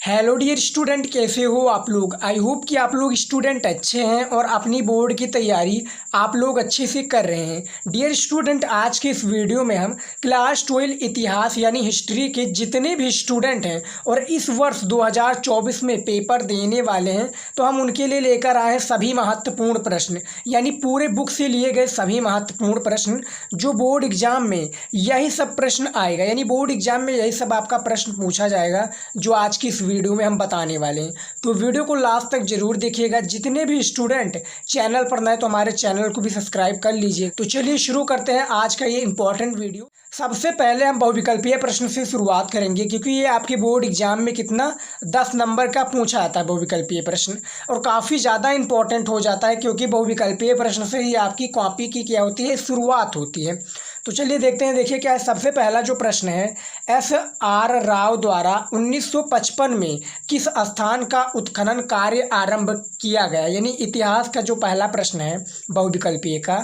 Hello dear student, कैसे हो आप लोग। आई होप कि आप लोग स्टूडेंट अच्छे हैं और अपनी बोर्ड की तैयारी आप लोग अच्छे से कर रहे हैं। डियर स्टूडेंट, आज के इस वीडियो में हम क्लास 12 इतिहास यानी हिस्ट्री के जितने भी स्टूडेंट हैं और इस वर्ष 2024 में पेपर देने वाले हैं, तो हम उनके लिए लेकर आए हैं सभी महत्वपूर्ण प्रश्न, यानी पूरे बुक से लिए गए सभी महत्वपूर्ण प्रश्न जो बोर्ड एग्जाम में यही सब प्रश्न आएगा, यानी बोर्ड एग्जाम में यही सब आपका प्रश्न पूछा जाएगा जो आज की इस वीडियो में हम बताने वाले हैं। तो वीडियो को लास्ट तक जरूर देखिएगा। जितने भी स्टूडेंट चैनल पर नए तो हमारे चैनल को भी सब्सक्राइब कर लीजिए। तो चलिए शुरू करते हैं आज का ये इंपॉर्टेंट वीडियो। सबसे पहले हम बहुविकल्पीय प्रश्न से शुरुआत करेंगे, क्योंकि ये आपके बोर्ड एग्जाम में कितना 10 नंबर का पूछा आता है बहुविकल्पीय प्रश्न, और काफ़ी ज़्यादा इंपॉर्टेंट हो जाता है, क्योंकि बहुविकल्पीय प्रश्न से ही आपकी कॉपी की क्या होती है, शुरुआत होती है। तो चलिए देखते हैं। देखिए क्या है, सबसे पहला जो प्रश्न है, एस.आर. राव द्वारा 1955 में किस स्थान का उत्खनन कार्य आरंभ किया गया। यानी इतिहास का जो पहला प्रश्न है बहुविकल्पीय का,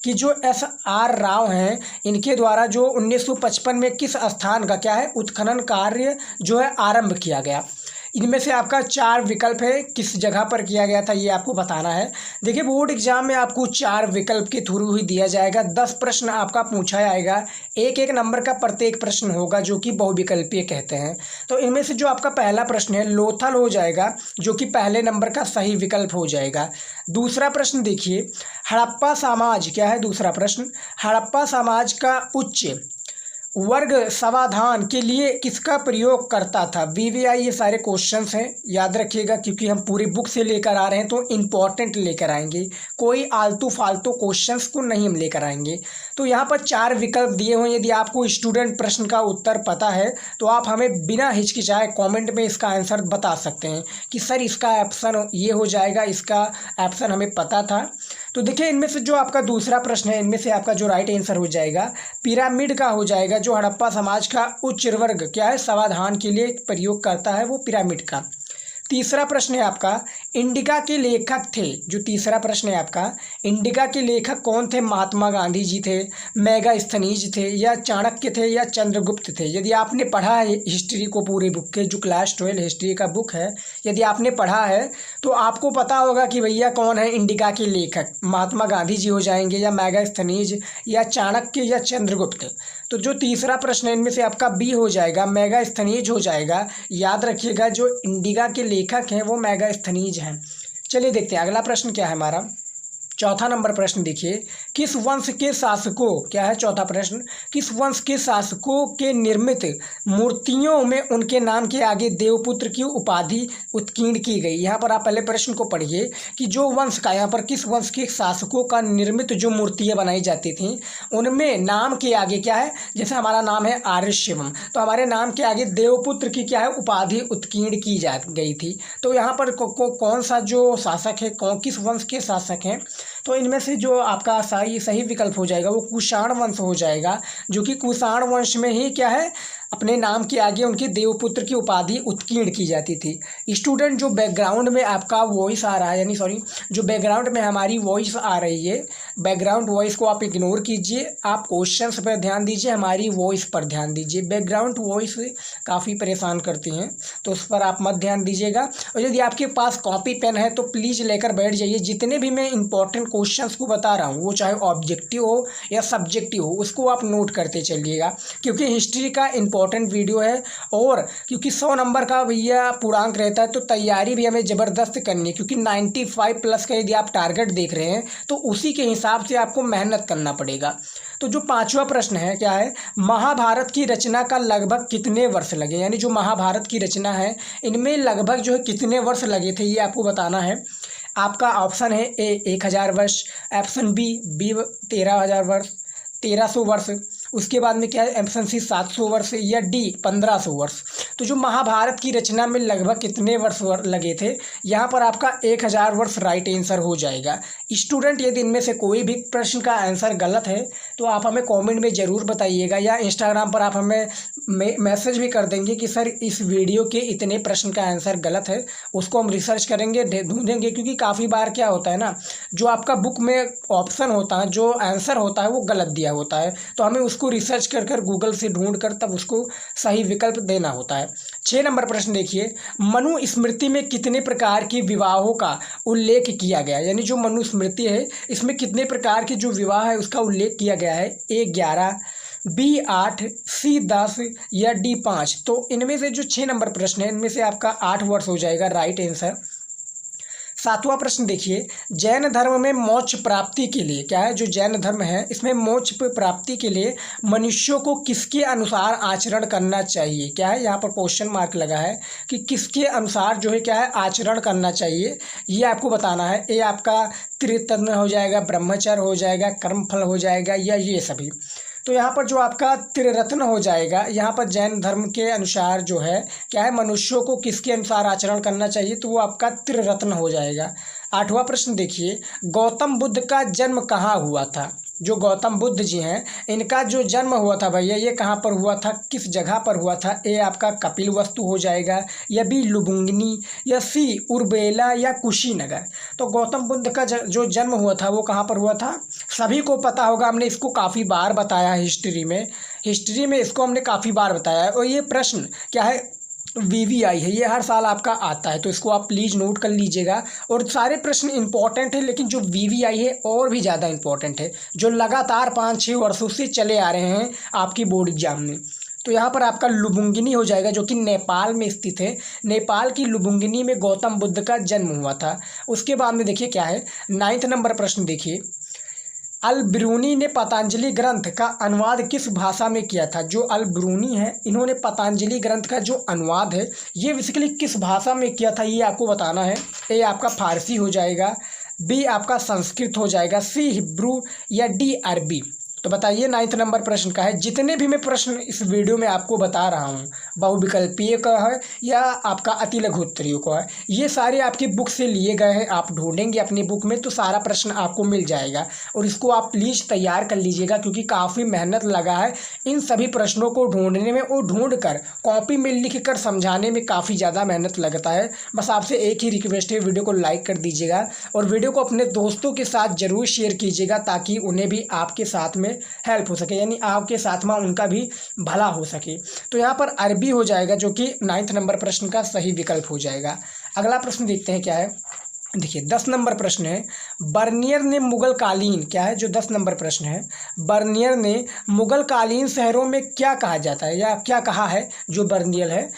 कि जो एस.आर. राव हैं इनके द्वारा जो 1955 में किस स्थान का क्या है उत्खनन कार्य जो है आरंभ किया गया। इनमें से आपका 4 विकल्प है, किस जगह पर किया गया था ये आपको बताना है। देखिए बोर्ड एग्जाम में आपको 4 विकल्प के थ्रू ही दिया जाएगा। 10 प्रश्न आपका पूछा जाएगा, एक एक नंबर का प्रत्येक प्रश्न होगा जो कि बहुविकल्पीय कहते हैं। तो इनमें से जो आपका पहला प्रश्न है लोथल हो जाएगा, जो कि पहले नंबर का सही विकल्प हो जाएगा। दूसरा प्रश्न देखिए, हड़प्पा समाज क्या है। दूसरा प्रश्न, हड़प्पा समाज का उच्च वर्ग समाधान के लिए किसका प्रयोग करता था। वीवीआई ये सारे क्वेश्चंस हैं, याद रखिएगा, क्योंकि हम पूरी बुक से लेकर आ रहे हैं तो इम्पॉर्टेंट लेकर आएंगे, कोई आलतू फालतू क्वेश्चंस को नहीं हम लेकर आएंगे। तो यहाँ पर 4 विकल्प दिए हुए हैं। यदि आपको स्टूडेंट प्रश्न का उत्तर पता है तो आप हमें बिना हिचकिचाए कॉमेंट में इसका आंसर बता सकते हैं कि सर इसका ऑप्शन ये हो जाएगा, इसका ऑप्शन हमें पता था। तो देखिए इनमें से जो आपका दूसरा प्रश्न है, इनमें से आपका जो राइट आंसर हो जाएगा पिरामिड का हो जाएगा। जो हड़प्पा समाज का उच्च वर्ग क्या है समाधान के लिए प्रयोग करता है वो पिरामिड का। तीसरा प्रश्न है आपका, इंडिका के लेखक थे। जो तीसरा प्रश्न है आपका, इंडिका के लेखक कौन थे। महात्मा गांधी जी थे, मेगास्थनीज थे, या चाणक्य थे, या चंद्रगुप्त थे। यदि आपने पढ़ा है हिस्ट्री को पूरे बुक के, जो क्लास 12 हिस्ट्री का बुक है, यदि आपने पढ़ा है तो आपको पता होगा कि भैया कौन है इंडिका के लेखक। महात्मा गांधी जी हो जाएंगे, या मेगास्थनीज, या चाणक्य, या चंद्रगुप्त। तो जो तीसरा प्रश्न है इनमें से आपका बी हो जाएगा, मेगास्थनीज हो जाएगा। याद रखिएगा जो इंडिका के लेखक हैं वो मेगास्थनीज हैं। चलिए देखते हैं अगला प्रश्न क्या है हमारा। चौथा नंबर प्रश्न देखिए, किस वंश के शासकों क्या है। चौथा प्रश्न, किस वंश के शासकों के निर्मित मूर्तियों में उनके नाम के आगे देवपुत्र की उपाधि उत्कीर्ण की गई। यहाँ पर आप पहले प्रश्न को पढ़िए कि जो वंश का, यहाँ पर किस वंश के शासकों का निर्मित जो मूर्तियाँ बनाई जाती थी उनमें नाम के आगे क्या है, जैसे हमारा नाम है आर्य शिवम, तो हमारे नाम के आगे देवपुत्र की क्या है उपाधि उत्कीर्ण की जा गई थी। तो यहाँ पर कौन सा जो शासक है, किस वंश के शासक हैं, तो इनमें से जो आपका सही विकल्प हो जाएगा वो कुषाण वंश हो जाएगा, जो कि कुषाण वंश में ही क्या है अपने नाम के आगे उनके देवपुत्र की उपाधि उत्कीर्ण की जाती थी। स्टूडेंट जो बैकग्राउंड में आपका वॉइस आ रहा है, यानी सॉरी जो बैकग्राउंड में हमारी वॉइस आ रही है, बैकग्राउंड वॉइस को आप इग्नोर कीजिए, आप क्वेश्चंस पर ध्यान दीजिए, हमारी वॉइस पर ध्यान दीजिए। बैकग्राउंड वॉइस काफ़ी परेशान करती हैं तो उस पर आप मत ध्यान दीजिएगा। और यदि आपके पास कॉपी पेन है तो प्लीज़ लेकर बैठ जाइए। जितने भी मैं इंपॉर्टेंट क्वेश्चंस को बता रहा हूँ वो चाहे ऑब्जेक्टिव हो या सब्जेक्टिव हो, उसको आप नोट करते चलिएगा, क्योंकि हिस्ट्री का इंपॉर्टेंट वीडियो है। और क्योंकि 100 नंबर का भैया पूर्णांक रहता है तो तैयारी भी हमें ज़बरदस्त करनी है, क्योंकि 95 प्लस का यदि आप टारगेट देख रहे हैं तो उसी के हिसाब से आपको मेहनत करना पड़ेगा। तो जो 5वां प्रश्न है क्या है, महाभारत की रचना का लगभग कितने वर्ष लगे। यानी जो महाभारत की रचना है इनमें लगभग जो है कितने वर्ष लगे थे ये आपको बताना है। आपका ऑप्शन है ए 1000 वर्ष, ऑप्शन बी 13,000 वर्ष, 1300 वर्ष, उसके बाद में क्या है ऑप्शन सी 700 वर्ष, या डी 1500 वर्ष। तो जो महाभारत की रचना में लगभग कितने वर्ष लगे थे, यहाँ पर आपका 1000 वर्ष राइट आंसर हो जाएगा। स्टूडेंट यदि इनमें से कोई भी प्रश्न का आंसर गलत है तो आप हमें कमेंट में ज़रूर बताइएगा, या इंस्टाग्राम पर आप हमें मैसेज भी कर देंगे कि सर इस वीडियो के इतने प्रश्न का आंसर गलत है, उसको हम रिसर्च करेंगे, ढूंढेंगे। क्योंकि काफ़ी बार क्या होता है ना, जो आपका बुक में ऑप्शन होता है, जो आंसर होता है वो गलत दिया होता है, तो हमें उसको रिसर्च कर गूगल से ढूंढ कर तब उसको सही विकल्प देना होता है। 6 नंबर प्रश्न देखिए, मनुस्मृति में कितने प्रकार के विवाहों का उल्लेख किया गया है? यानी जो मनुस्मृति है इसमें कितने प्रकार के जो विवाह है उसका उल्लेख किया गया है? ए 11, बी 8, सी 10 या डी 5। तो इनमें से जो 6 नंबर प्रश्न है इनमें से आपका 8 वर्ष हो जाएगा राइट आंसर। 7वां प्रश्न देखिए, जैन धर्म में मोक्ष प्राप्ति के लिए क्या है? जो जैन धर्म है इसमें मोक्ष प्राप्ति के लिए मनुष्यों को किसके अनुसार आचरण करना चाहिए? क्या है यहाँ पर क्वेश्चन मार्क लगा है कि किसके अनुसार जो है क्या है आचरण करना चाहिए, ये आपको बताना है। ये आपका त्रितत्व हो जाएगा, ब्रह्मचर्य हो जाएगा, कर्मफल हो जाएगा या ये सभी। तो यहाँ पर जो आपका त्रिरत्न हो जाएगा, यहाँ पर जैन धर्म के अनुसार जो है क्या है मनुष्यों को किसके अनुसार आचरण करना चाहिए, तो वो आपका त्रिरत्न हो जाएगा। 8वां प्रश्न देखिए, गौतम बुद्ध का जन्म कहाँ हुआ था? जो गौतम बुद्ध जी हैं इनका जो जन्म हुआ था भैया ये कहाँ पर हुआ था, किस जगह पर हुआ था? ए आपका कपिलवस्तु हो जाएगा या बी लुम्बिनी या सी उर्बेला या कुशीनगर। तो गौतम बुद्ध का जो जन्म हुआ था वो कहाँ पर हुआ था? सभी को पता होगा, हमने इसको काफ़ी बार बताया है हिस्ट्री में इसको हमने काफ़ी बार बताया है। और ये प्रश्न क्या है VVI है, ये हर साल आपका आता है, तो इसको आप प्लीज़ नोट कर लीजिएगा। और सारे प्रश्न इंपॉर्टेंट है लेकिन जो VVI है और भी ज़्यादा इंपॉर्टेंट है, जो लगातार 5-6 वर्षों से चले आ रहे हैं आपकी बोर्ड एग्जाम में। तो यहाँ पर आपका लुम्बिनी हो जाएगा जो कि नेपाल में स्थित है। नेपाल की लुम्बिनी में गौतम बुद्ध का जन्म हुआ था। उसके बाद में देखिए क्या है 9 नंबर प्रश्न देखिए, अल बिरूनी ने पतंजलि ग्रंथ का अनुवाद किस भाषा में किया था? जो अल बिरूनी है इन्होंने पतंजलि ग्रंथ का जो अनुवाद है ये बेसिकली किस भाषा में किया था ये आपको बताना है। ए आपका फारसी हो जाएगा, बी आपका संस्कृत हो जाएगा, सी हिब्रू या डी अरबी। तो बताइए 9 नंबर प्रश्न का है। जितने भी मैं प्रश्न इस वीडियो में आपको बता रहा हूँ बहुविकल्पीय का है या आपका अति लघु उत्तरीय का है, ये सारे आपकी बुक से लिए गए हैं। आप ढूंढेंगे अपनी बुक में तो सारा प्रश्न आपको मिल जाएगा और इसको आप प्लीज़ तैयार कर लीजिएगा क्योंकि काफ़ी मेहनत लगा है इन सभी प्रश्नों को ढूंढने में और ढूंढ कर कॉपी में लिख कर समझाने में काफ़ी ज़्यादा मेहनत लगता है। बस आपसे एक ही रिक्वेस्ट है, वीडियो को लाइक कर दीजिएगा और वीडियो को अपने दोस्तों के साथ ज़रूर शेयर कीजिएगा ताकि उन्हें भी आपके साथ में हेल्प हो सके, यानी आपके साथ में उनका भी भला हो सके। तो यहाँ पर अरबी हो जाएगा जो कि 9 नंबर प्रश्न का सही विकल्प हो जाएगा। अगला प्रश्न देखते हैं क्या है। देखिए 10 नंबर प्रश्न है, बर्नियर ने मुगल कालीन क्या है? जो 10 नंबर प्रश्न है, बर्नियर ने मुगल कालीन शहरों में क्या कहा जाता है या क्या कहा है? जो बर्नियर है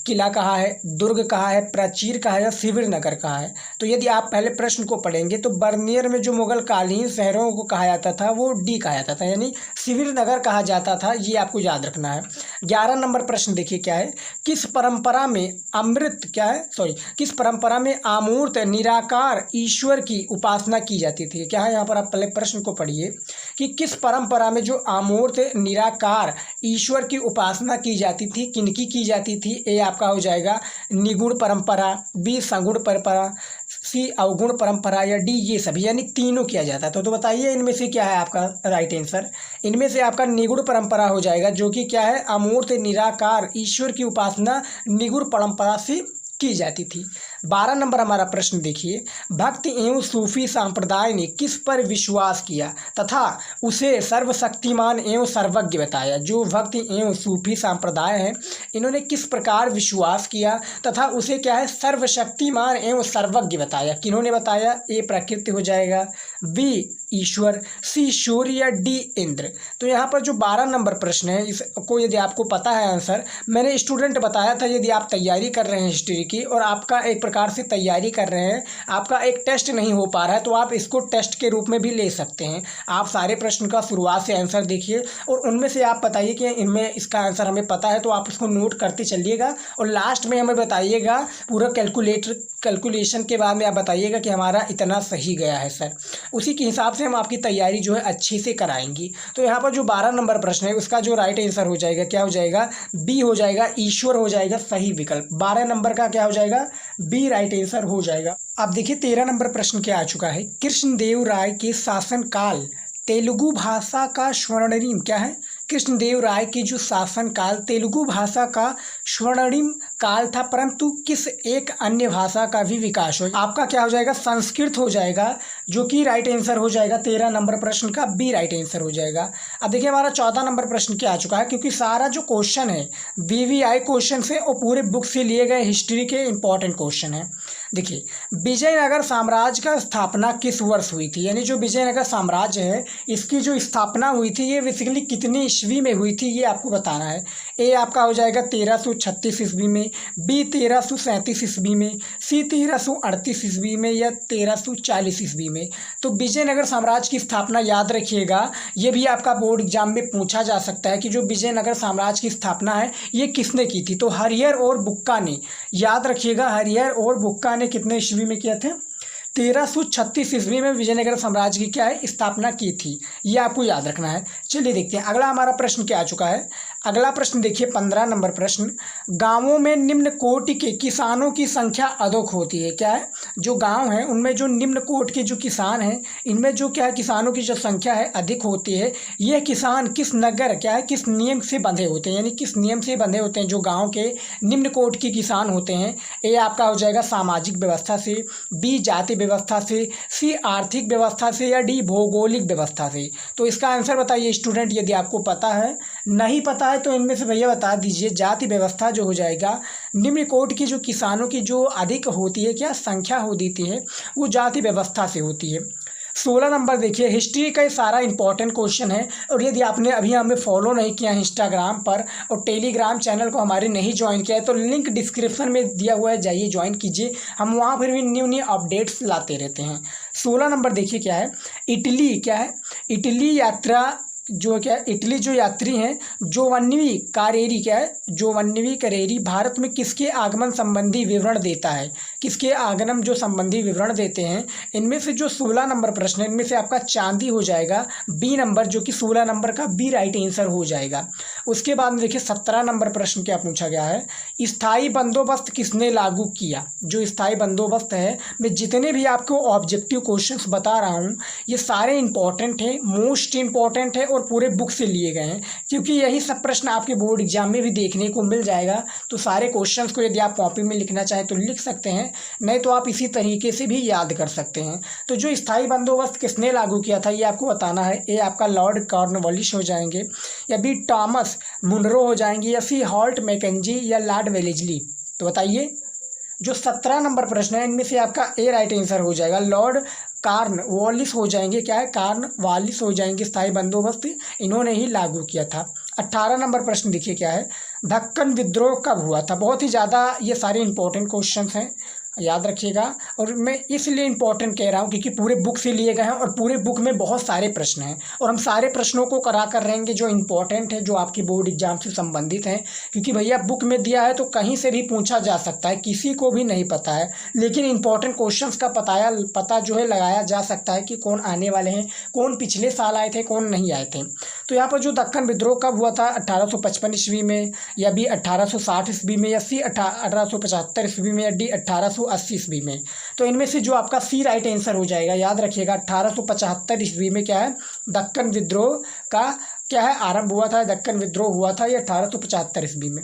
किला कहा है, दुर्ग कहा है, प्राचीर कहा है या शिविर नगर कहा है? तो यदि आप पहले प्रश्न को पढ़ेंगे तो बर्नियर में जो मुगल कालीन शहरों को कहा जाता था वो डी कहा जाता था, यानी शिविर नगर कहा जाता था। ये आपको याद रखना है। 11 नंबर प्रश्न देखिए क्या है, किस परंपरा में किस परंपरा में अमूर्त निराकार ईश्वर की उपासना की जाती थी? क्या है यहाँ पर आप पहले प्रश्न को पढ़िए कि किस परंपरा में जो अमूर्त निराकार ईश्वर की उपासना की जाती थी, किनकी की जाती थी? ए आपका हो जाएगा निगुण परंपरा, बी सगुण परंपरा, सी अवगुण परंपरा या डी ये सभी, यानी तीनों किया जाता है। तो बताइए इनमें से क्या है आपका राइट आंसर? इनमें से आपका निगुण परंपरा हो जाएगा जो कि क्या है अमूर्त निराकार ईश्वर की उपासना निगुण परंपरा से की जाती थी। 12 नंबर हमारा प्रश्न देखिए, भक्ति एवं सूफी संप्रदाय ने किस पर विश्वास किया तथा उसे सर्वशक्तिमान एवं सर्वज्ञ बताया? जो भक्ति एवं सूफी संप्रदाय है इन्होंने किस प्रकार विश्वास किया तथा उसे क्या है सर्वशक्तिमान एवं सर्वज्ञ बताया? किन्होंने बताया? ए प्रकृति हो जाएगा, बी ईश्वर, सी सूर्य या डी इंद्र। तो यहाँ पर जो 12 नंबर प्रश्न है इसको यदि आपको पता है आंसर, मैंने स्टूडेंट बताया था यदि आप तैयारी कर रहे हैं हिस्ट्री की और आपका एक प्रकार से तैयारी कर रहे हैं, आपका एक टेस्ट नहीं हो पा रहा है तो आप इसको टेस्ट के रूप में भी ले सकते हैं। आप सारे प्रश्न का शुरुआत से आंसर देखिए और उनमें से आप बताइए कि इनमें इसका आंसर हमें पता है तो आप उसको नोट करते चलिएगा और लास्ट में हमें बताइएगा पूरा कैलकुलेशन के बाद में आप बताइएगा कि हमारा इतना सही गया है सर। उसी के हिसाब से हम आपकी तैयारी जो है अच्छे से कराएंगी। तो यहाँ पर जो 12 नंबर प्रश्न है उसका जो राइट आंसर हो जाएगा क्या हो जाएगा? बी हो जाएगा, ईश्वर हो जाएगा सही विकल्प। 12 नंबर का क्या हो जाएगा? बी राइट आंसर हो जाएगा। अब देखिए 13 नंबर प्रश्न क्या आ चुका है, कृष्णदेव राय के शासनकाल तेलुगु भाषा का स्वर्णिम क्या है? कृष्णदेव राय की जो शासनकाल तेलुगु भाषा का स्वर्णिम काल था, परंतु किस एक अन्य भाषा का भी विकास हो। आपका क्या हो जाएगा, संस्कृत हो जाएगा, जो कि राइट आंसर हो जाएगा। 13 नंबर प्रश्न का बी राइट आंसर हो जाएगा। अब देखिए हमारा 14 नंबर प्रश्न क्या आ चुका है, क्योंकि सारा जो क्वेश्चन है वीवीआई क्वेश्चन से और पूरे बुक से लिए गए हिस्ट्री के इंपॉर्टेंट क्वेश्चन है। देखिए विजयनगर साम्राज्य का स्थापना किस वर्ष हुई थी, यानी जो विजयनगर साम्राज्य है इसकी जो स्थापना हुई थी ये बेसिकली कितनी ईस्वी में हुई थी, ये आपको बताना है। ए आपका हो जाएगा 1336 ईस्वी में, बी 1337 ईस्वी में, सी 1338 ईस्वी में या 1340 ईस्वी में। तो विजयनगर साम्राज्य की स्थापना याद रखिएगा, ये भी आपका बोर्ड एग्जाम में पूछा जा सकता है कि जो विजयनगर साम्राज्य की स्थापना है ये किसने की थी। तो हरिहर और बुक्का ने, याद रखिएगा हरिहर और बुक्का ने कितने ईस्वी में किया था, 1336 ईस्वी में विजयनगर साम्राज्य की क्या है, स्थापना की थी। ये आपको याद रखना है। चलिए देखते हैं अगला हमारा प्रश्न क्या आ चुका है। अगला प्रश्न देखिए 15 नंबर प्रश्न, गांवों में निम्न कोटि के किसानों की संख्या अधिक होती है। क्या है, जो गांव हैं उनमें जो निम्न कोटि के जो किसान हैं इनमें जो क्या है किसानों की जो संख्या है अधिक होती है। ये किसान किस नगर क्या है किस नियम से बंधे होते हैं, यानी किस नियम से बंधे होते हैं जो गाँव के निम्न कोटि के किसान होते हैं। ए आपका हो जाएगा सामाजिक व्यवस्था से, बी जाति व्यवस्था से, सी आर्थिक व्यवस्था से या डी भौगोलिक व्यवस्था से। तो इसका आंसर बताइए स्टूडेंट, यदि आपको पता है, नहीं पता है तो इनमें से भैया बता दीजिए। जाति व्यवस्था जो हो जाएगा, निम्न कोटि की जो किसानों की जो अधिक होती है क्या संख्या होती है वो जाति व्यवस्था से होती है। 16 नंबर देखिए, हिस्ट्री का सारा इंपॉर्टेंट क्वेश्चन है। और यदि आपने अभी हमें फॉलो नहीं किया इंस्टाग्राम पर और टेलीग्राम चैनल को हमारे नहीं ज्वाइन किया है तो लिंक डिस्क्रिप्शन में दिया हुआ है, जाइए ज्वाइन कीजिए। हम वहाँ पर भी न्यू अपडेट्स लाते रहते हैं। 16 नंबर देखिए क्या है, इटली क्या है, इटली यात्रा जो क्या है, इटली जो यात्री हैं जोवन्नी कारेरी क्या है, जोवन्नी करेरी भारत में किसके आगमन संबंधी विवरण देता है, किसके आगमन जो संबंधी विवरण देते हैं। इनमें से जो 16 नंबर प्रश्न है इनमें से आपका चांदी हो जाएगा बी नंबर, जो कि 16 नंबर का बी राइट आंसर हो जाएगा। उसके बाद में देखिए 17 नंबर प्रश्न क्या पूछा गया है, स्थायी बंदोबस्त किसने लागू किया। जो स्थायी बंदोबस्त है, मैं जितने भी आपको ऑब्जेक्टिव क्वेश्चंस बता रहा हूँ ये सारे इंपॉर्टेंट हैं, मोस्ट इंपॉर्टेंट है और पूरे बुक से लिए गए हैं, क्योंकि यही सब प्रश्न आपके बोर्ड एग्जाम में भी देखने को मिल जाएगा। तो सारे क्वेश्चंस को यदि आप कॉपी में लिखना चाहें तो लिख सकते हैं, नहीं तो आप इसी तरीके से भी याद कर सकते हैं। तो जो स्थायी बंदोबस्त किसने लागू किया था ये आपको बताना है। ए आपका लॉर्ड कॉर्नवालिस हो जाएंगे, या बी थॉमस मुनरो हो जाएंगे, या सी हॉल्ट मैकेंजी या लॉर्ड वेलेस्ली। तो बताइए जो 17 नंबर प्रश्न है इनमें से आपका ए राइट आंसर हो जाएगा, लॉर्ड कॉर्नवालिस हो जाएंगे। क्या है, कॉर्नवालिस हो जाएंगे। स्थायी बंदोबस्त इन्होंने ही लागू किया था। 18 नंबर प्रश्न देखिए क्या है, दक्कन विद्रोह कब हुआ था। बहुत ही ज़्यादा ये सारे इंपॉर्टेंट क्वेश्चन हैं, याद रखिएगा। और मैं इसलिए इंपॉर्टेंट कह रहा हूँ क्योंकि पूरे बुक से लिए गए हैं और पूरे बुक में बहुत सारे प्रश्न हैं और हम सारे प्रश्नों को करा कर रहेंगे जो इंपॉर्टेंट है, जो आपकी बोर्ड एग्जाम से संबंधित हैं। क्योंकि भैया बुक में दिया है तो कहीं से भी पूछा जा सकता है, किसी को भी नहीं पता है, लेकिन इंपॉर्टेंट क्वेश्चन का पता जो है लगाया जा सकता है कि कौन आने वाले हैं, कौन पिछले साल आए थे, कौन नहीं आए थे। तो यहाँ पर जो दक्कन विद्रोह कब हुआ था, 1855 ईस्वी में, या बी 1860 ईस्वी में, या सी 1875 ईस्वी में, या डी 1880 ईस्वी में। तो इनमें से जो आपका सी राइट आंसर हो जाएगा, याद रखिएगा 1875 ईस्वी में क्या है दक्कन विद्रोह का क्या है आरंभ हुआ था, दक्कन विद्रोह हुआ था ये 1875 ईस्वी में।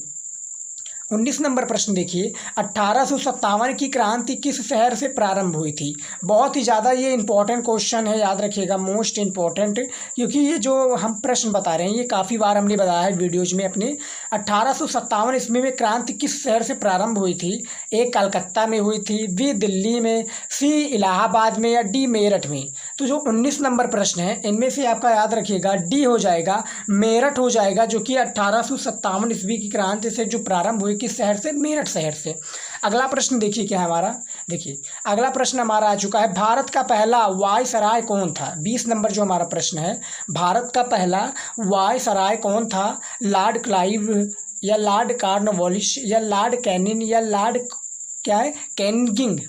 19 नंबर प्रश्न देखिए, 1857 की क्रांति किस शहर से प्रारंभ हुई थी। बहुत ही ज़्यादा ये इंपॉर्टेंट क्वेश्चन है, याद रखिएगा, मोस्ट इंपॉर्टेंट, क्योंकि ये जो हम प्रश्न बता रहे हैं ये काफ़ी बार हमने बताया है वीडियोज में अपने। 1857 ईस्वी में क्रांति किस शहर से प्रारंभ हुई थी। ए कलकत्ता में हुई थी, बी दिल्ली में, सी इलाहाबाद में, या डी मेरठ में। तो जो 19 नंबर प्रश्न है इनमें से आपका याद रखिएगा डी हो जाएगा, मेरठ हो जाएगा, जो कि 1857 ईस्वी की क्रांति से जो प्रारंभ हुई किस शहर से, मेरठ शहर से। अगला प्रश्न देखिए क्या है हमारा, देखिए अगला प्रश्न हमारा आ चुका है, भारत का पहला वायसराय कौन था। 20 नंबर जो हमारा प्रश्न है, भारत का पहला वायसराय कौन था। लॉर्ड क्लाइव, या लॉर्ड कॉर्नवालिस, या लॉर्ड कैनिंग, या लॉर्ड क्या है कैनिंग,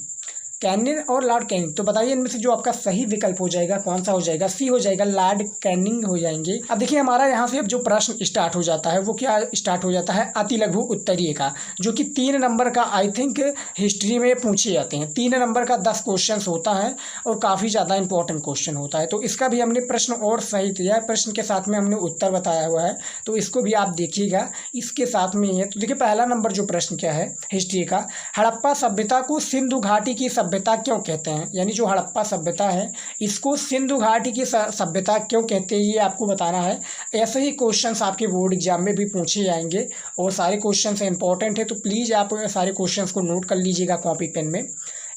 कैनिंग और लॉर्ड कैनिंग। तो बताइए इनमें से जो आपका सही विकल्प हो जाएगा कौन सा हो जाएगा? सी हो जाएगा, लॉर्ड कैनिंग हो जाएंगे। अब देखिए हमारा यहाँ से अब जो प्रश्न स्टार्ट हो जाता है वो क्या स्टार्ट हो जाता है? अति लघु उत्तरीय का, जो कि 3 नंबर का आई थिंक हिस्ट्री में पूछे जाते हैं। 3 नंबर का 10 क्वेश्चन होता है और काफ़ी ज़्यादा इंपॉर्टेंट क्वेश्चन होता है। तो इसका भी हमने प्रश्न और सही दिया है, प्रश्न के साथ में हमने उत्तर बताया हुआ है, तो इसको भी आप देखिएगा, इसके साथ में ही है। तो देखिए पहला नंबर जो प्रश्न क्या है हिस्ट्री का, हड़प्पा सभ्यता को सिंधु घाटी की सभ्यता क्यों कहते हैं? यानी जो हड़प्पा सभ्यता है इसको सिंधु घाटी की सभ्यता क्यों कहते हैं, ये आपको बताना है। ऐसे ही क्वेश्चंस आपके बोर्ड एग्जाम में भी पूछे जाएंगे और सारे क्वेश्चंस इंपॉर्टेंट है, तो प्लीज़ आप सारे क्वेश्चंस को नोट कर लीजिएगा कॉपी पेन में।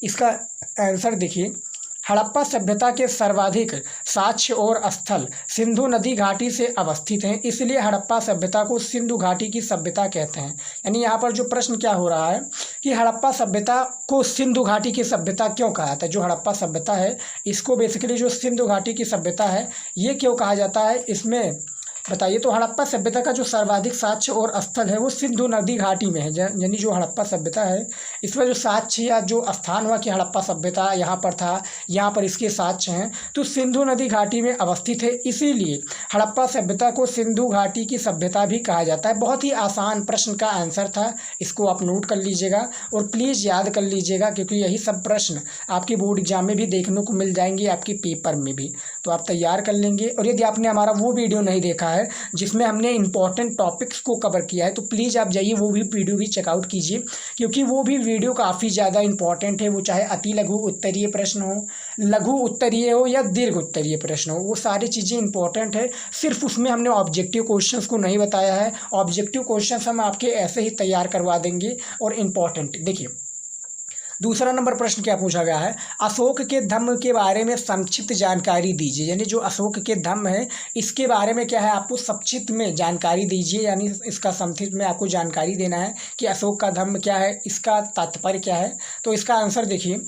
इसका आंसर देखिए, हड़प्पा सभ्यता के सर्वाधिक साक्ष्य और स्थल सिंधु नदी घाटी से अवस्थित हैं, इसलिए हड़प्पा सभ्यता को सिंधु घाटी की सभ्यता कहते हैं। यानी यहाँ पर जो प्रश्न क्या हो रहा है कि हड़प्पा सभ्यता को सिंधु घाटी की सभ्यता क्यों कहा जाता है? जो हड़प्पा सभ्यता है इसको बेसिकली जो सिंधु घाटी की सभ्यता है ये क्यों कहा जाता है, इसमें बताइए। तो हड़प्पा सभ्यता का जो सर्वाधिक साक्ष्य और स्थल है वो सिंधु नदी घाटी में है। यानी जो हड़प्पा सभ्यता है इसमें जो साक्ष्य या जो स्थान हुआ कि हड़प्पा सभ्यता यहाँ पर था, यहाँ पर इसके साक्ष्य हैं, तो सिंधु नदी घाटी में अवस्थित है, इसीलिए हड़प्पा सभ्यता को सिंधु घाटी की सभ्यता भी कहा जाता है। बहुत ही आसान प्रश्न का आंसर था, इसको आप नोट कर लीजिएगा और प्लीज़ याद कर लीजिएगा, क्योंकि यही सब प्रश्न आपके बोर्ड एग्जाम में भी देखने को मिल जाएंगे, आपके पेपर में भी, तो आप तैयार कर लेंगे। और यदि आपने हमारा वो वीडियो नहीं देखा है जिसमें हमने इंपॉर्टेंट टॉपिक्स को कवर किया है, तो प्लीज़ आप जाइए वो भी वीडियो भी चेकआउट कीजिए, क्योंकि वो भी वीडियो काफ़ी ज़्यादा इंपॉर्टेंट है। वो चाहे अति लघु उत्तरीय प्रश्न हो, लघु उत्तरीय हो या दीर्घ उत्तरीय प्रश्न हो, वो सारी चीज़ें इंपॉर्टेंट है। सिर्फ उसमें हमने ऑब्जेक्टिव क्वेश्चंस को नहीं बताया है, ऑब्जेक्टिव क्वेश्चंस हम आपके ऐसे ही तैयार करवा देंगे और इम्पॉर्टेंट। देखिए दूसरा नंबर प्रश्न क्या पूछा गया है, अशोक के धम्म के बारे में संक्षिप्त जानकारी दीजिए। यानी जो अशोक के धम्म है इसके बारे में क्या है आपको संक्षिप्त में जानकारी दीजिए, यानी इसका संक्षिप्त में आपको जानकारी देना है कि अशोक का धम्म क्या है, इसका तात्पर्य क्या है। तो इसका आंसर देखिए,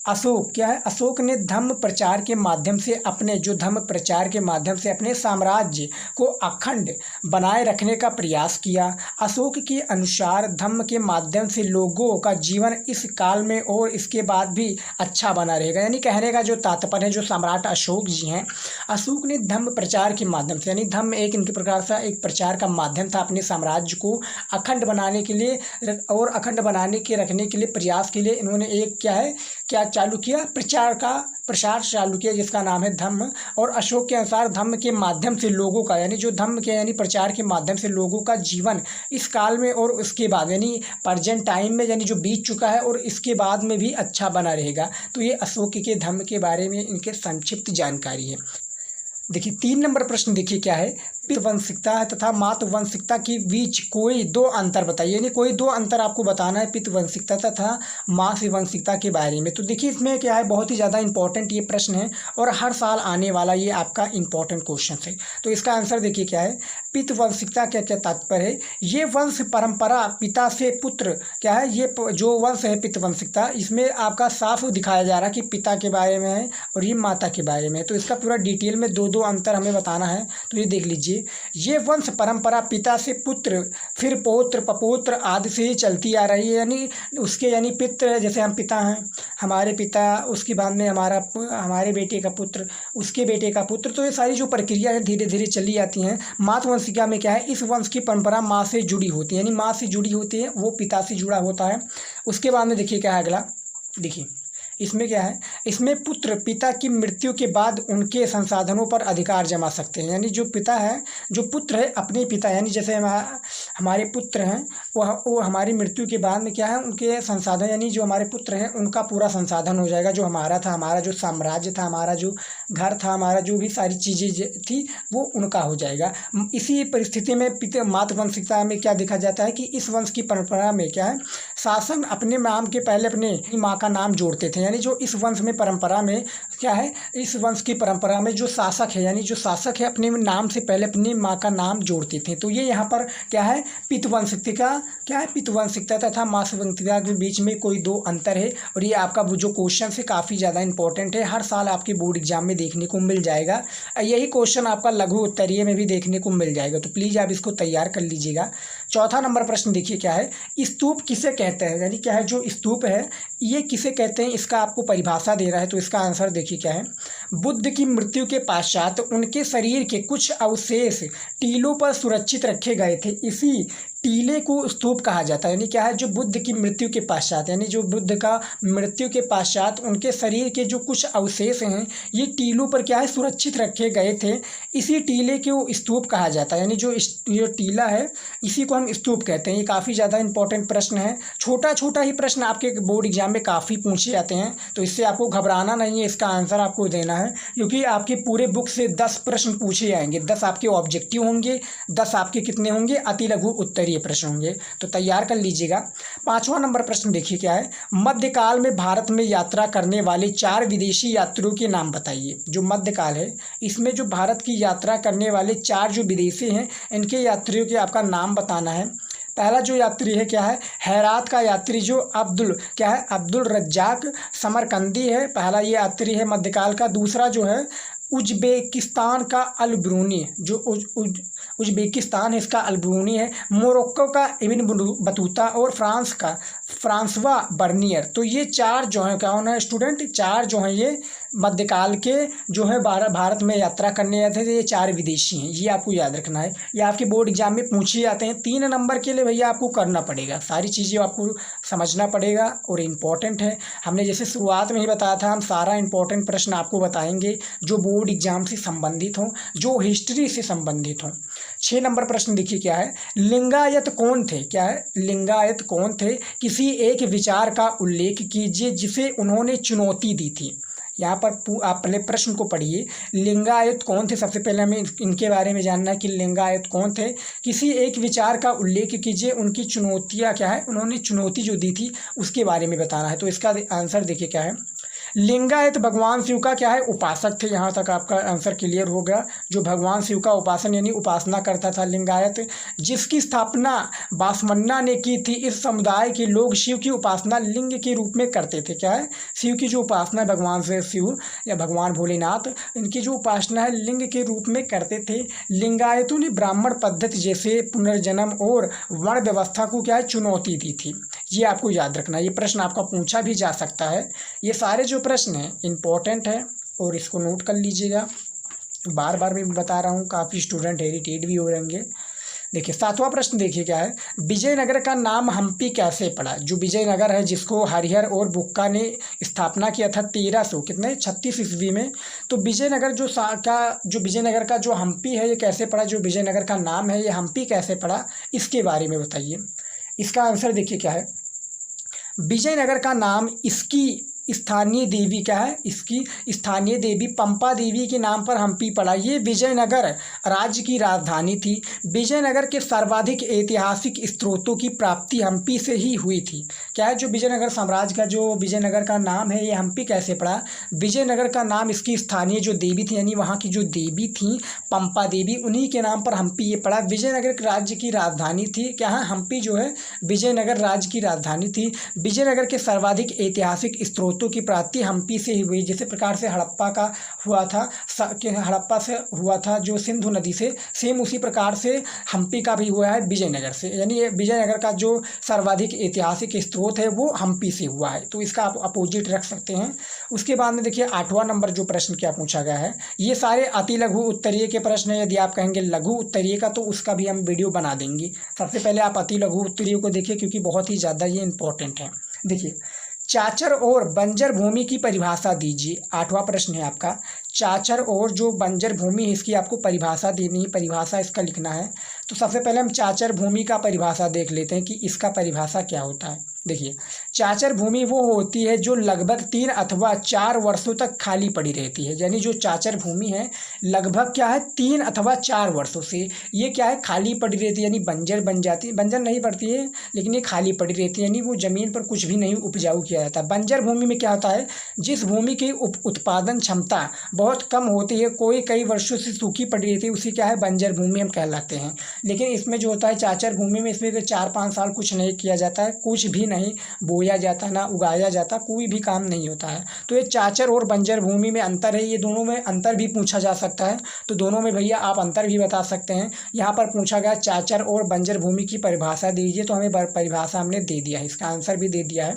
अशोक क्या है, अशोक ने धम्म प्रचार के माध्यम से अपने जो धम्म प्रचार के माध्यम से अपने साम्राज्य को अखंड बनाए रखने का प्रयास किया। अशोक के अनुसार धम्म के माध्यम से लोगों का जीवन इस काल में और इसके बाद भी अच्छा बना रहेगा। यानी कहने का जो तात्पर्य है, जो सम्राट अशोक जी हैं, अशोक ने धम्म प्रचार के माध्यम से, यानी धम्म एक इनके प्रकार से एक प्रचार का माध्यम था अपने साम्राज्य को अखंड बनाने के लिए और अखंड बनाने के रखने के लिए प्रयास के लिए इन्होंने एक क्या चालू किया, प्रसार चालू किया, जिसका नाम है धम्म। और अशोक के अनुसार धम्म के माध्यम से लोगों का, यानी जो धम्म के यानी प्रचार के माध्यम से लोगों का जीवन इस काल में और उसके बाद यानी प्रेजेंट टाइम में, यानी जो बीत चुका है और इसके बाद में भी अच्छा बना रहेगा। तो ये अशोक के धम्म के बारे में इनके संक्षिप्त जानकारी है। देखिए 3 नंबर प्रश्न देखिए क्या है, पितवंशिकता तथा मातृवंशिकता के बीच कोई 2 अंतर बताइए। यानी कोई 2 अंतर आपको बताना है पितवंशिकता तथा मातृवंशिकता के बारे में। तो देखिए इसमें क्या है, बहुत ही ज़्यादा इंपॉर्टेंट ये प्रश्न है और हर साल आने वाला ये आपका इंपॉर्टेंट क्वेश्चन है। तो इसका आंसर देखिए क्या है, पितवंशिकता क्या क्या तात्पर्य है, ये वंश परंपरा पिता से पुत्र क्या है, ये जो वंश है पितवंशिकता, इसमें आपका साफ दिखाया जा रहा है कि पिता के बारे में है और ये माता के बारे में है। तो इसका पूरा डिटेल में 2 अंतर हमें बताना है। तो ये देख लीजिए, ये वंश परंपरा पिता से पुत्र फिर पौत्र पपौत्र आदि से ही चलती आ रही है। यानी उसके यानी पितृ, जैसे हम पिता हैं, हमारे पिता, उसके बाद में हमारे बेटे का पुत्र, उसके बेटे का पुत्र, तो ये सारी जो प्रक्रिया है धीरे धीरे चली आती हैं। मातृवंशिका में क्या है, इस वंश की परंपरा माँ से जुड़ी होती है, यानी माँ से जुड़ी होती है, वो पिता से जुड़ा होता है। उसके बाद में देखिए क्या है अगला, देखिए इसमें क्या है, इसमें पुत्र पिता की मृत्यु के बाद उनके संसाधनों पर अधिकार जमा सकते हैं। यानी जो पिता है, जो पुत्र है अपने पिता, यानी जैसे हमारे पुत्र हैं वो हमारी मृत्यु के बाद में क्या है, उनके संसाधन, यानी जो हमारे पुत्र हैं उनका पूरा संसाधन हो जाएगा। जो हमारा था, हमारा जो साम्राज्य था, हमारा जो घर था, हमारा जो भी सारी चीज़ें थी वो उनका हो जाएगा। इसी परिस्थिति में मातृवंशिकता में क्या देखा जाता है कि इस वंश की परंपरा में क्या है, शासन अपने नाम के पहले अपने माँ का नाम जोड़ते थे। यानी जो इस वंश में परंपरा में क्या है, इस वंश की परंपरा में जो शासक है, यानी जो शासक है अपने नाम से पहले अपनी माँ का नाम जोड़ते थे। तो ये यहाँ पर क्या है, पितवंशिकता क्या है, पितवंशिकता तथा मातृवंशिकता के बीच में कोई 2 अंतर है। और ये आपका जो क्वेश्चन है काफ़ी ज़्यादा इंपॉर्टेंट है, हर साल आपके बोर्ड एग्जाम में देखने को मिल जाएगा। यही क्वेश्चन आपका लघु उत्तरीय में भी देखने को मिल जाएगा। तो प्लीज़ आप इसको तैयार कर लीजिएगा। चौथा नंबर प्रश्न देखिए क्या है, स्तूप किसे कहते हैं, यानी क्या है जो स्तूप है ये किसे कहते हैं, इसका आपको परिभाषा दे रहा है। तो इसका आंसर देखिए क्या है, बुद्ध की मृत्यु के पश्चात उनके शरीर के कुछ अवशेष टीलों पर सुरक्षित रखे गए थे, इसी टीले को स्तूप कहा जाता है। यानी क्या है, जो बुद्ध की मृत्यु के पश्चात, यानी जो बुद्ध का मृत्यु के पश्चात उनके शरीर के जो कुछ अवशेष हैं ये टीलों पर क्या है सुरक्षित रखे गए थे, इसी टीले को स्तूप कहा जाता है। यानी जो टीला है इसी को हम स्तूप कहते हैं। ये काफ़ी ज़्यादा इंपॉर्टेंट प्रश्न है, छोटा छोटा ही प्रश्न आपके बोर्ड एग्जाम में काफ़ी पूछे जाते हैं, तो इससे आपको घबराना नहीं है, इसका आंसर आपको देना है, क्योंकि आपके पूरे बुक से 10 प्रश्न पूछे जाएंगे। 10 आपके ऑब्जेक्टिव होंगे, 10 आपके कितने होंगे, अति लघु उत्तरीय प्रश्न होंगे, तो तैयार कर लीजिएगा। 5वां नंबर प्रश्न देखिए क्या है, मध्यकाल में भारत में यात्रा करने वाले 4 विदेशी यात्रियों के नाम बताइए। जो मध्यकाल है इसमें जो भारत की यात्रा करने वाले 4 जो विदेशी हैं इनके यात्रियों के आपका नाम बताना है। पहला जो यात्री है क्या है, हैरात का यात्री जो अब्दुल रज्जाक समरकंदी है, पहला ये यात्री है मध्यकाल का। दूसरा जो है उज्बेकिस्तान का अलब्रूनी, जो उज्बेकिस्तान है इसका अलब्रूनी है। मोरक्को का इब्न बतूता और फ्रांस का फ्रांसवा बर्नियर। तो ये 4 जो है कौन है स्टूडेंट, 4 जो हैं ये मध्यकाल के जो है भारत में यात्रा करने आए थे, ये 4 विदेशी हैं, ये आपको याद रखना है। ये आपके बोर्ड एग्जाम में पूछे जाते हैं। 3 नंबर के लिए भैया आपको करना पड़ेगा, सारी चीज़ें आपको समझना पड़ेगा और इम्पॉर्टेंट है। हमने जैसे शुरुआत में ही बताया था, हम सारा इम्पॉर्टेंट प्रश्न आपको बताएंगे जो बोर्ड एग्जाम से संबंधित हों, जो हिस्ट्री से संबंधित हों। 6 नंबर प्रश्न देखिए क्या है, लिंगायत कौन थे, क्या है लिंगायत कौन थे, किसी एक विचार का उल्लेख कीजिए जिसे उन्होंने चुनौती दी थी। यहाँ पर आप पहले प्रश्न को पढ़िए, लिंगायत कौन थे, सबसे पहले हमें इनके बारे में जानना है कि लिंगायत कौन थे। किसी एक विचार का उल्लेख कीजिए, उनकी चुनौतियाँ क्या है, उन्होंने चुनौती जो दी थी उसके बारे में बताना है। तो इसका आंसर देखिए क्या है, लिंगायत भगवान शिव का क्या है उपासक थे। यहाँ तक आपका आंसर क्लियर हो गया, जो भगवान शिव का उपासन यानी उपासना करता था लिंगायत, जिसकी स्थापना बासमन्ना ने की थी। इस समुदाय के लोग शिव की उपासना लिंग के रूप में करते थे। क्या है, शिव की जो उपासना भगवान से शिव या भगवान भोलेनाथ, इनकी जो उपासना है लिंग के रूप में करते थे। लिंगायतों ने ब्राह्मण पद्धति जैसे पुनर्जन्म और वर्ण व्यवस्था को क्या है चुनौती दी थी। ये आपको याद रखना, ये प्रश्न आपका पूछा भी जा सकता है। ये सारे जो प्रश्न हैं इम्पोर्टेंट है और इसको नोट कर लीजिएगा। बार बार मैं बता रहा हूँ, काफ़ी स्टूडेंट इरिटेट भी हो रहेंगे। देखिए 7वां प्रश्न देखिए क्या है, विजयनगर का नाम हम्पी कैसे पड़ा। जो विजयनगर है जिसको हरिहर और बुक्का ने स्थापना किया था 1336 ईस्वी में। तो विजयनगर जो विजयनगर का जो हम्पी है ये कैसे पड़ा, जो विजयनगर का नाम है ये हम्पी कैसे पड़ा, इसके बारे में बताइए। इसका आंसर देखिए क्या है, विजयनगर का नाम इसकी स्थानीय देवी क्या है, इसकी स्थानीय देवी पंपा देवी के नाम पर हम्पी पड़ा। ये विजयनगर राज्य की राजधानी थी। विजयनगर के सर्वाधिक ऐतिहासिक स्रोतों की प्राप्ति हम्पी से ही हुई थी। क्या है, जो विजयनगर साम्राज्य का जो विजयनगर का नाम है ये हम्पी कैसे पड़ा, विजयनगर का नाम इसकी स्थानीय जो देवी थी यानी वहाँ की जो देवी थी पंपा देवी, उन्हीं के नाम पर हम्पी ये पड़ा। विजयनगर राज्य की राजधानी थी, क्या है हम्पी जो है विजयनगर राज्य की राजधानी थी। विजयनगर के सर्वाधिक ऐतिहासिक स्रोतों की प्राप्ति हम्पी से ही हुई। जिस प्रकार से हड़प्पा का हुआ था, हड़प्पा से हुआ था जो सिंधु नदी से, सेम उसी प्रकार से हम्पी का भी हुआ है विजयनगर से। यानी ये विजयनगर का जो सर्वाधिक ऐतिहासिक स्रोत है वो हम्पी से हुआ है, तो इसका आप अपोजिट रख सकते हैं। उसके बाद में देखिए 8वां नंबर जो प्रश्न क्या पूछा गया है, ये सारे अति लघु उत्तरीय के प्रश्न है। यदि आप कहेंगे लघु उत्तरीय का तो उसका भी हम वीडियो बना देंगे। सबसे पहले आप अति लघु उत्तरीय को देखिए क्योंकि बहुत ही ज़्यादा ये इंपॉर्टेंट है। देखिए चाचर और बंजर भूमि की परिभाषा दीजिए। 8वां प्रश्न है आपका, चाचर और जो बंजर भूमि है इसकी आपको परिभाषा देनी है, परिभाषा इसका लिखना है। तो सबसे पहले हम चाचर भूमि का परिभाषा देख लेते हैं कि इसका परिभाषा क्या होता है। देखिए चाचर भूमि वो होती है जो लगभग 3 अथवा 4 वर्षों तक खाली पड़ी रहती है। यानी जो चाचर भूमि है लगभग क्या है 3 अथवा 4 वर्षों से ये क्या है खाली पड़ी रहती है, यानी बंजर बन जाती है। बंजर नहीं पड़ती है लेकिन ये खाली पड़ी रहती है, यानी वो ज़मीन पर कुछ भी नहीं उपजाऊ किया जाता। बंजर भूमि में क्या होता है, जिस भूमि की उत्पादन क्षमता बहुत कम होती है, कोई कई वर्षों से सूखी पड़ी रहती है, उसी क्या है बंजर भूमि हम कहलाते हैं। लेकिन इसमें जो होता है चाचर भूमि में इसमें 4-5 साल कुछ नहीं किया जाता है, कुछ भी नहीं बोया जाता, ना उगाया जाता, कोई भी काम नहीं होता है। तो ये चाचर और बंजर भूमि में अंतर है, ये दोनों में अंतर भी पूछा जा सकता है। तो दोनों में भैया आप अंतर भी बता सकते हैं। यहाँ पर पूछा गया चाचर और बंजर भूमि की परिभाषा दीजिए, तो हमें परिभाषा हमने दे दिया है, इसका आंसर भी दे दिया है।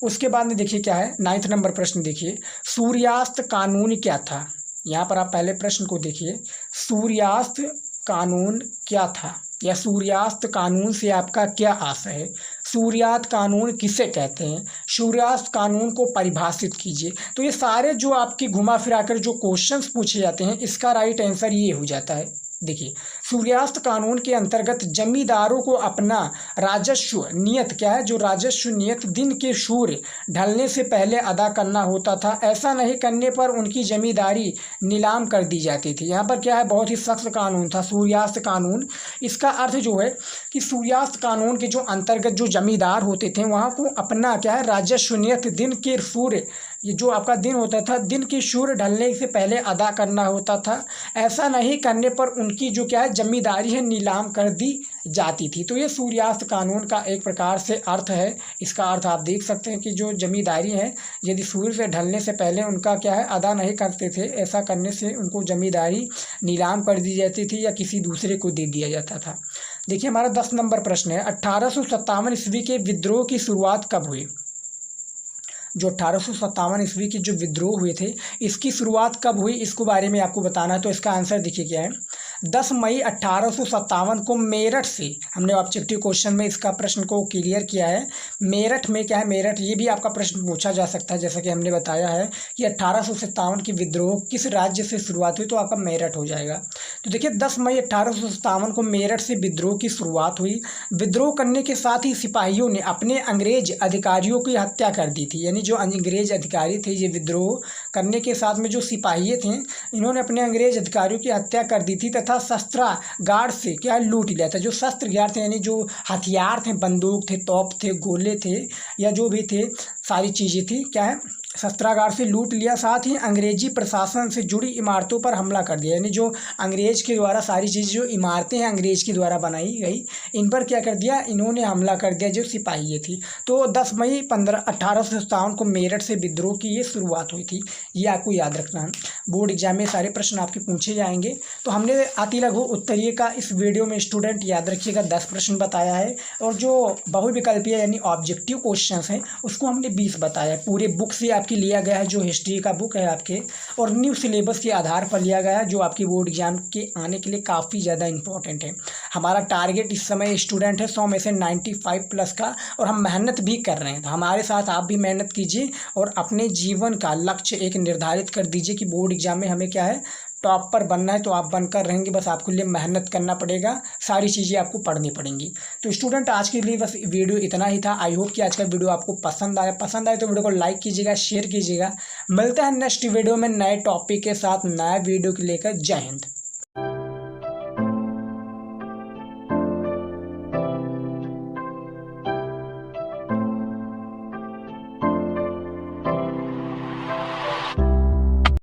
उसके बाद में देखिए क्या है, 9 नंबर प्रश्न देखिए, सूर्यास्त कानून क्या था। यहाँ पर आप पहले प्रश्न को देखिए, सूर्यास्त कानून क्या था, या सूर्यास्त कानून से आपका क्या आशय है, सूर्यास्त कानून किसे कहते हैं, सूर्यास्त कानून को परिभाषित कीजिए। तो ये सारे जो आपके घुमा फिरा कर जो क्वेश्चंस पूछे जाते हैं, इसका राइट आंसर ये हो जाता है। देखिए, सूर्यास्त कानून के अंतर्गत जमींदारों को अपना राजस्व नियत क्या है, जो राजस्व नियत दिन के सूर्य ढलने से पहले अदा करना होता था। ऐसा नहीं करने पर उनकी जमींदारी नीलाम कर दी जाती थी। यहाँ पर क्या है, बहुत ही सख्त कानून था सूर्यास्त कानून। इसका अर्थ जो है कि सूर्यास्त कानून के जो अंतर्गत जो जमींदार होते थे, वहाँ को अपना क्या है, राजस्व नियत दिन के सूर्य, ये जो आपका दिन होता था, दिन के सूर्य ढलने से पहले अदा करना होता था। ऐसा नहीं करने पर उनकी जो क्या है, जमींदारी है, नीलाम कर दी जाती थी। तो ये सूर्यास्त कानून का एक प्रकार से अर्थ है। इसका अर्थ आप देख सकते हैं कि जो जमींदारी है, यदि सूर्य से ढलने से पहले उनका क्या है, अदा नहीं करते थे, ऐसा करने से उनको जमींदारी नीलाम कर दी जाती थी या किसी दूसरे को दे दिया जाता था। देखिए, हमारा 10 नंबर प्रश्न है, 1857 ईस्वी के विद्रोह की शुरुआत कब हुई। जो 1857 ईस्वी के जो विद्रोह हुए थे, इसकी शुरुआत कब हुई, इसको बारे में आपको बताना है। तो इसका आंसर देखिए क्या है, 10 मई 1857 को मेरठ से, हमने ऑब्जेक्टिव क्वेश्चन में इसका प्रश्न को क्लियर किया है। मेरठ में क्या है, मेरठ, ये भी आपका प्रश्न पूछा जा सकता है, जैसा कि हमने बताया है कि 1857 की विद्रोह किस राज्य से शुरुआत हुई, तो आपका मेरठ हो जाएगा। तो देखिए, 10 मई 1857 को मेरठ से विद्रोह की शुरुआत हुई। विद्रोह करने के साथ ही सिपाहियों ने अपने अंग्रेज अधिकारियों की हत्या कर दी थी। यानी जो अंग्रेज अधिकारी थे, ये विद्रोह करने के साथ में जो सिपाही थे, इन्होंने अपने अंग्रेज अधिकारियों की हत्या कर दी थी तथा शस्त्रागार से क्या लूट लिया था। जो शस्त्रगार थे, यानी जो हथियार थे, बंदूक थे, तोप थे, गोले थे, या जो भी थे, सारी चीज़ें थी, क्या है, शस्त्रागार से लूट लिया। साथ ही अंग्रेजी प्रशासन से जुड़ी इमारतों पर हमला कर दिया। यानी जो अंग्रेज के द्वारा सारी चीज़ें, जो इमारतें हैं अंग्रेज के द्वारा बनाई गई, इन पर क्या कर दिया, इन्होंने हमला कर दिया, जो सिपाही थी। तो 10 मई 1857 को मेरठ से विद्रोह की ये शुरुआत हुई थी। ये आपको याद रखना है, बोर्ड एग्जाम में सारे प्रश्न आपके पूछे जाएंगे। तो हमने अति लघु उत्तरीय का इस वीडियो में स्टूडेंट याद रखिएगा 10 प्रश्न बताया है, और जो बहुविकल्पीय यानी ऑब्जेक्टिव क्वेश्चन हैं उसको हमने 20 बताया है। पूरे बुक से आपकी लिया गया है, जो हिस्ट्री का बुक है आपके, और न्यू सिलेबस के आधार पर लिया गया है, जो आपकी बोर्ड एग्जाम के आने के लिए काफ़ी ज़्यादा इंपॉर्टेंट है। हमारा टारगेट इस समय स्टूडेंट है 100 में से 95 प्लस का, और हम मेहनत भी कर रहे हैं। तो हमारे साथ आप भी मेहनत कीजिए और अपने जीवन का लक्ष्य एक निर्धारित कर दीजिए कि बोर्ड एग्जाम में हमें क्या है, टॉप पर बनना है। तो आप बनकर रहेंगे, बस आपके लिए मेहनत करना पड़ेगा, सारी चीज़ें आपको पढ़नी पड़ेंगी। तो स्टूडेंट, आज के लिए बस वीडियो इतना ही था। आई होप कि आज का वीडियो आपको पसंद आए तो वीडियो को लाइक कीजिएगा, शेयर कीजिएगा। मिलता है नेक्स्ट वीडियो में नए टॉपिक के साथ, नया वीडियो को लेकर। जय हिंद।